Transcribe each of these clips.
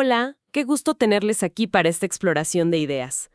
Hola, qué gusto tenerles aquí para esta exploración de ideas.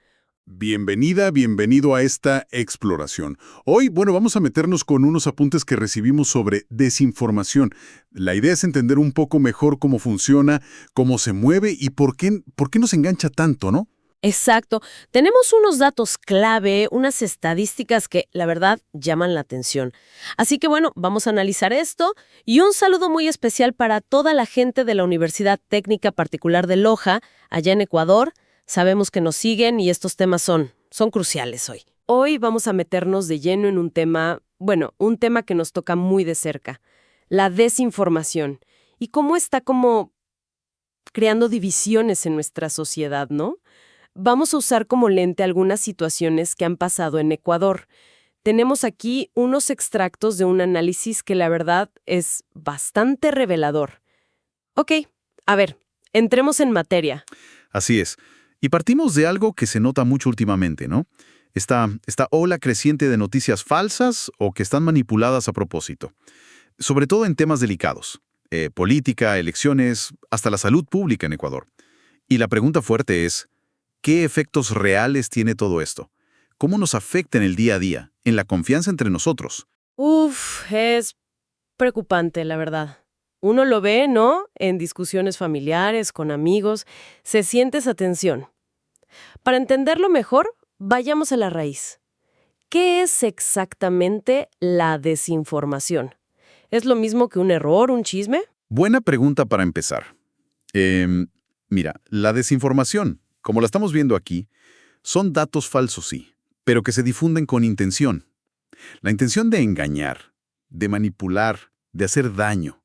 Bienvenida, bienvenido a esta exploración. Hoy, vamos a meternos con unos apuntes que recibimos sobre desinformación. La idea es entender un poco mejor cómo funciona, cómo se mueve y por qué nos engancha tanto, ¿no? Exacto. Tenemos unos datos clave, unas estadísticas que, la verdad, llaman la atención. Así que bueno, vamos a analizar esto y un saludo muy especial para toda la gente de la Universidad Técnica Particular de Loja, allá en Ecuador. Sabemos que nos siguen y estos temas son cruciales hoy. Hoy vamos a meternos de lleno en un tema, un tema que nos toca muy de cerca, la desinformación y cómo está como creando divisiones en nuestra sociedad, ¿no? Vamos a usar como lente algunas situaciones que han pasado en Ecuador. Tenemos aquí unos extractos de un análisis que la verdad es bastante revelador. Ok, a ver, entremos en materia. Así es. Y partimos de algo que se nota mucho últimamente, ¿no? Esta ola creciente de noticias falsas o que están manipuladas a propósito. Sobre todo en temas delicados. Política, elecciones, hasta la salud pública en Ecuador. Y la pregunta fuerte es, ¿qué efectos reales tiene todo esto? ¿Cómo nos afecta en el día a día, en la confianza entre nosotros? Es preocupante, la verdad. Uno lo ve, ¿no? En discusiones familiares, con amigos, se siente esa tensión. Para entenderlo mejor, vayamos a la raíz. ¿Qué es exactamente la desinformación? ¿Es lo mismo que un error, un chisme? Buena pregunta para empezar. Mira, la desinformación, como la estamos viendo aquí, son datos falsos, sí, pero que se difunden con intención. La intención de engañar, de manipular, de hacer daño.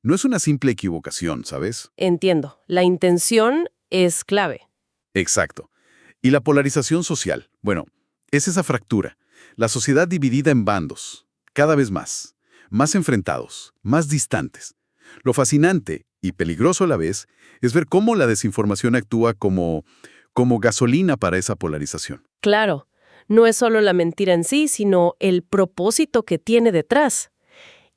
No es una simple equivocación, ¿sabes? Entiendo. La intención es clave. Exacto. Y la polarización social, es esa fractura. La sociedad dividida en bandos, cada vez más enfrentados, más distantes. Lo fascinante y peligroso a la vez es ver cómo la desinformación actúa como gasolina para esa polarización. Claro, no es solo la mentira en sí, sino el propósito que tiene detrás.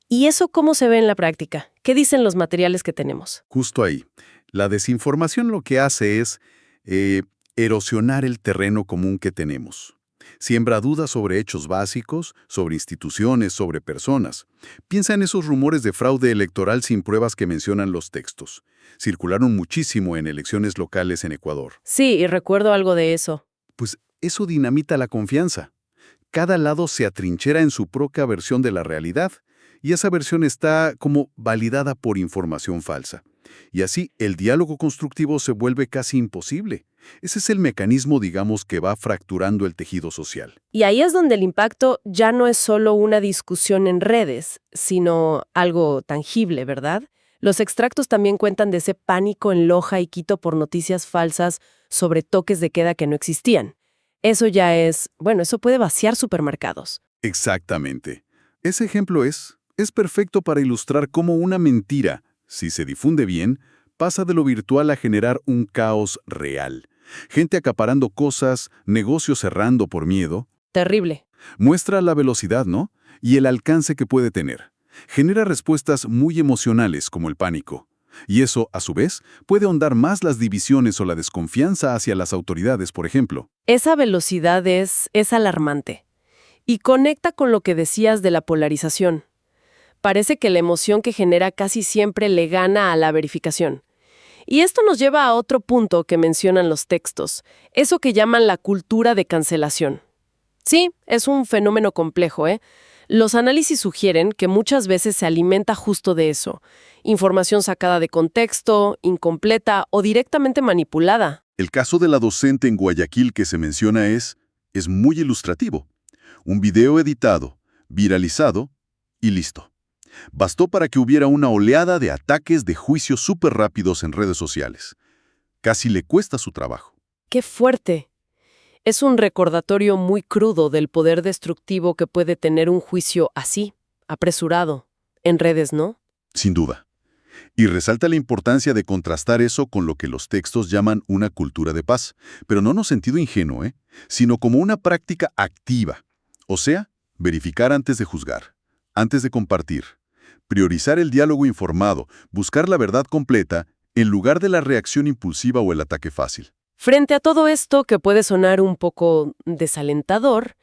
¿Y eso cómo se ve en la práctica? ¿Qué dicen los materiales que tenemos? Justo ahí. La desinformación lo que hace es erosionar el terreno común que tenemos. Siembra dudas sobre hechos básicos, sobre instituciones, sobre personas. Piensa en esos rumores de fraude electoral sin pruebas que mencionan los textos. Circularon muchísimo en elecciones locales en Ecuador. Sí, y recuerdo algo de eso. Pues eso dinamita la confianza. Cada lado se atrinchera en su propia versión de la realidad, y esa versión está como validada por información falsa. Y así el diálogo constructivo se vuelve casi imposible. Ese es el mecanismo, digamos, que va fracturando el tejido social. Y ahí es donde el impacto ya no es solo una discusión en redes, sino algo tangible, ¿verdad? Los extractos también cuentan de ese pánico en Loja y Quito por noticias falsas sobre toques de queda que no existían. Eso ya eso puede vaciar supermercados. Exactamente. Ese ejemplo es perfecto para ilustrar cómo una mentira, si se difunde bien, pasa de lo virtual a generar un caos real. Gente acaparando cosas, negocios cerrando por miedo. Terrible. Muestra la velocidad, ¿no? Y el alcance que puede tener. Genera respuestas muy emocionales como el pánico. Y eso, a su vez, puede ahondar más las divisiones o la desconfianza hacia las autoridades, por ejemplo. Esa velocidad es alarmante. Y conecta con lo que decías de la polarización. Parece que la emoción que genera casi siempre le gana a la verificación. Y esto nos lleva a otro punto que mencionan los textos, eso que llaman la cultura de cancelación. Sí, es un fenómeno complejo, ¿eh? Los análisis sugieren que muchas veces se alimenta justo de eso, información sacada de contexto, incompleta o directamente manipulada. El caso de la docente en Guayaquil que se menciona es muy ilustrativo. Un video editado, viralizado y listo. Bastó para que hubiera una oleada de ataques de juicios súper rápidos en redes sociales. Casi le cuesta su trabajo. ¡Qué fuerte! Es un recordatorio muy crudo del poder destructivo que puede tener un juicio así, apresurado, en redes, ¿no? Sin duda. Y resalta la importancia de contrastar eso con lo que los textos llaman una cultura de paz, pero no en un sentido ingenuo, sino como una práctica activa. O sea, verificar antes de juzgar, antes de compartir. Priorizar el diálogo informado, buscar la verdad completa en lugar de la reacción impulsiva o el ataque fácil. Frente a todo esto, que puede sonar un poco desalentador,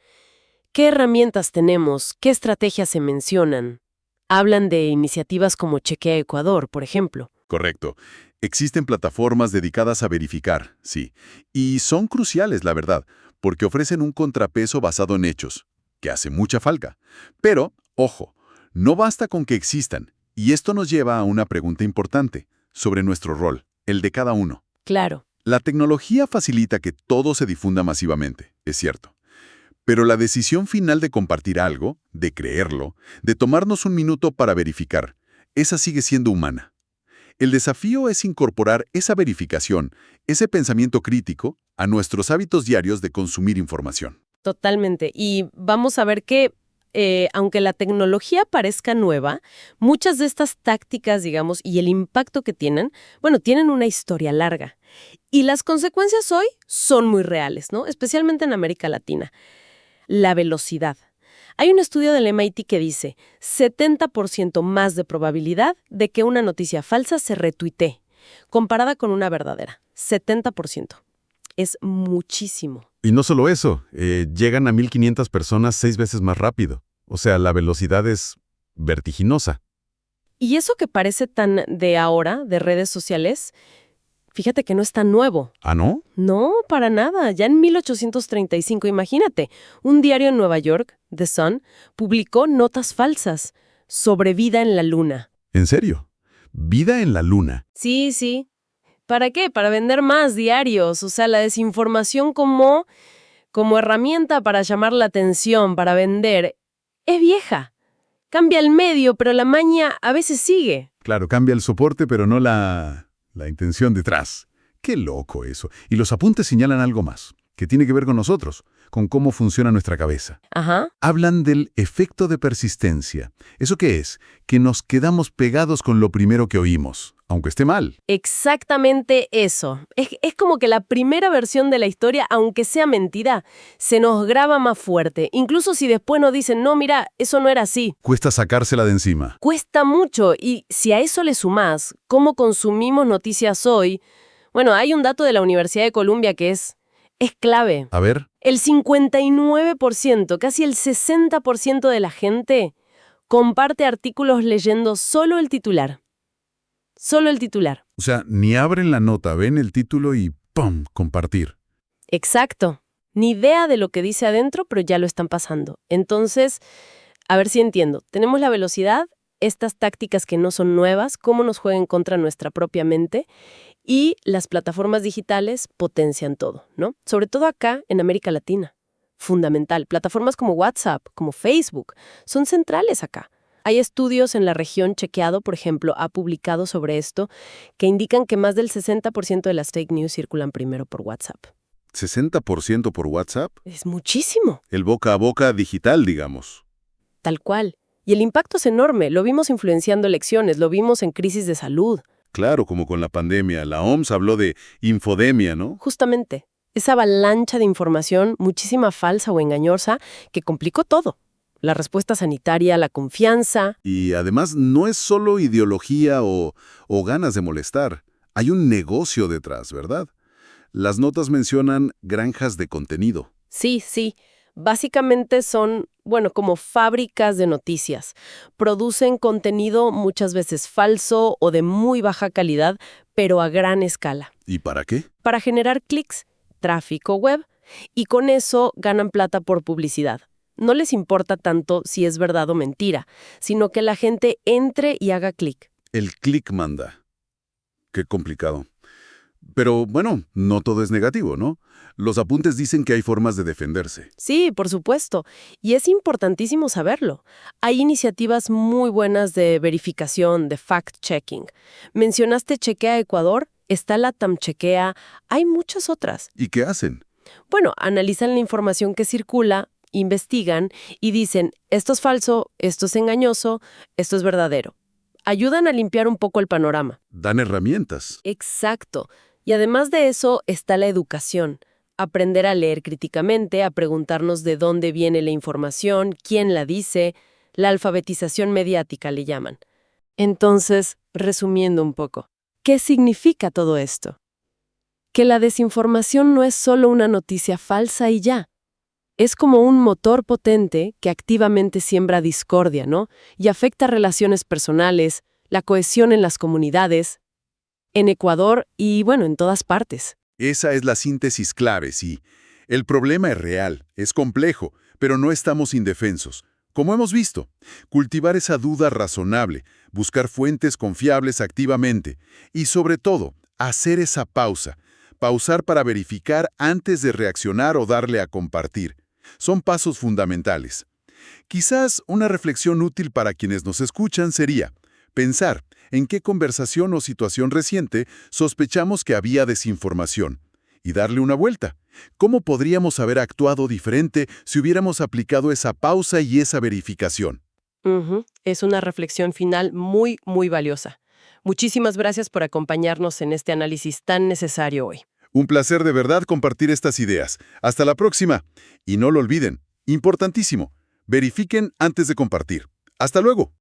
¿qué herramientas tenemos? ¿Qué estrategias se mencionan? Hablan de iniciativas como Chequea Ecuador, por ejemplo. Correcto. Existen plataformas dedicadas a verificar, sí. Y son cruciales, la verdad, porque ofrecen un contrapeso basado en hechos, que hace mucha falta. Pero, ojo, no basta con que existan. Y esto nos lleva a una pregunta importante sobre nuestro rol, el de cada uno. Claro. La tecnología facilita que todo se difunda masivamente, es cierto. Pero la decisión final de compartir algo, de creerlo, de tomarnos un minuto para verificar, esa sigue siendo humana. El desafío es incorporar esa verificación, ese pensamiento crítico, a nuestros hábitos diarios de consumir información. Totalmente. Y vamos a ver que, aunque la tecnología parezca nueva, muchas de estas tácticas, digamos, y el impacto que tienen, bueno, tienen una historia larga. Y las consecuencias hoy son muy reales, ¿no? Especialmente en América Latina. La velocidad. Hay un estudio del MIT que dice 70% más de probabilidad de que una noticia falsa se retuitee, comparada con una verdadera. 70%. Es muchísimo. Y no solo eso, llegan a 1.500 personas 6 veces más rápido. O sea, la velocidad es vertiginosa. Y eso que parece tan de ahora, de redes sociales, fíjate que no es tan nuevo. ¿Ah, no? No, para nada. Ya en 1835, imagínate, un diario en Nueva York, The Sun, publicó notas falsas sobre vida en la Luna. ¿En serio? ¿Vida en la Luna? Sí, sí. ¿Para qué? Para vender más diarios. O sea, la desinformación como herramienta para llamar la atención, para vender, es vieja. Cambia el medio, pero la maña a veces sigue. Claro, cambia el soporte, pero no la intención detrás. Qué loco eso. Y los apuntes señalan algo más, que tiene que ver con nosotros, con cómo funciona nuestra cabeza. Ajá. Hablan del efecto de persistencia. ¿Eso qué es? Que nos quedamos pegados con lo primero que oímos, aunque esté mal. Exactamente eso. Es como que la primera versión de la historia, aunque sea mentira, se nos graba más fuerte. Incluso si después nos dicen, no, mira, eso no era así. Cuesta sacársela de encima. Cuesta mucho. Y si a eso le sumás cómo consumimos noticias hoy, bueno, hay un dato de la Universidad de Columbia que es clave. A ver, El 59%, casi el 60% de la gente comparte artículos leyendo solo el titular. Solo el titular. o sea, ni abren la nota, ven el título y ¡pum! Compartir. Exacto. Ni idea de lo que dice adentro, pero ya lo están pasando. Entonces, a ver si entiendo. Tenemos la velocidad, estas tácticas que no son nuevas, cómo nos juegan contra nuestra propia mente, y las plataformas digitales potencian todo, ¿no? Sobre todo acá, en América Latina. Fundamental. Plataformas como WhatsApp, como Facebook, son centrales acá. Hay estudios en la región Chequeado, por ejemplo, ha publicado sobre esto, que indican que más del 60% de las fake news circulan primero por WhatsApp. ¿60% por WhatsApp? Es muchísimo. El boca a boca digital, digamos. Tal cual. Y el impacto es enorme. Lo vimos influenciando elecciones, lo vimos en crisis de salud. Claro, como con la pandemia. La OMS habló de infodemia, ¿no? Justamente, esa avalancha de información, muchísima falsa o engañosa, que complicó todo. La respuesta sanitaria, la confianza. Y además no es solo ideología o ganas de molestar. Hay un negocio detrás, ¿verdad? Las notas mencionan granjas de contenido. Sí, sí. Básicamente son, bueno, como fábricas de noticias. Producen contenido muchas veces falso o de muy baja calidad, pero a gran escala. ¿Y para qué? Para generar clics, tráfico web, y con eso ganan plata por publicidad. No les importa tanto si es verdad o mentira, sino que la gente entre y haga clic. El clic manda. Qué complicado. Pero bueno, no todo es negativo, ¿no? Los apuntes dicen que hay formas de defenderse. Sí, por supuesto. Y es importantísimo saberlo. Hay iniciativas muy buenas de verificación, de fact-checking. Mencionaste Chequea Ecuador, está la Tamchequea, hay muchas otras. ¿Y qué hacen? Bueno, analizan la información que circula, investigan y dicen, esto es falso, esto es engañoso, esto es verdadero. Ayudan a limpiar un poco el panorama. Dan herramientas. Exacto. Y además de eso está la educación. Aprender a leer críticamente, a preguntarnos de dónde viene la información, quién la dice, la alfabetización mediática le llaman. Entonces, resumiendo un poco, ¿Qué significa todo esto? Que la desinformación no es solo una noticia falsa y ya. Es como un motor potente que activamente siembra discordia, ¿no? Y afecta relaciones personales, la cohesión en las comunidades, en Ecuador y, bueno, en todas partes. Esa es la síntesis clave, sí. El problema es real, es complejo, pero no estamos indefensos. Como hemos visto, cultivar esa duda razonable, buscar fuentes confiables activamente y, sobre todo, hacer esa pausa. Pausar para verificar antes de reaccionar o darle a compartir. Son pasos fundamentales. Quizás una reflexión útil para quienes nos escuchan sería pensar en qué conversación o situación reciente sospechamos que había desinformación y darle una vuelta. ¿Cómo podríamos haber actuado diferente si hubiéramos aplicado esa pausa y esa verificación? Es una reflexión final muy, muy valiosa. Muchísimas gracias por acompañarnos en este análisis tan necesario hoy. Un placer de verdad compartir estas ideas. Hasta la próxima. Y no lo olviden, importantísimo, verifiquen antes de compartir. Hasta luego.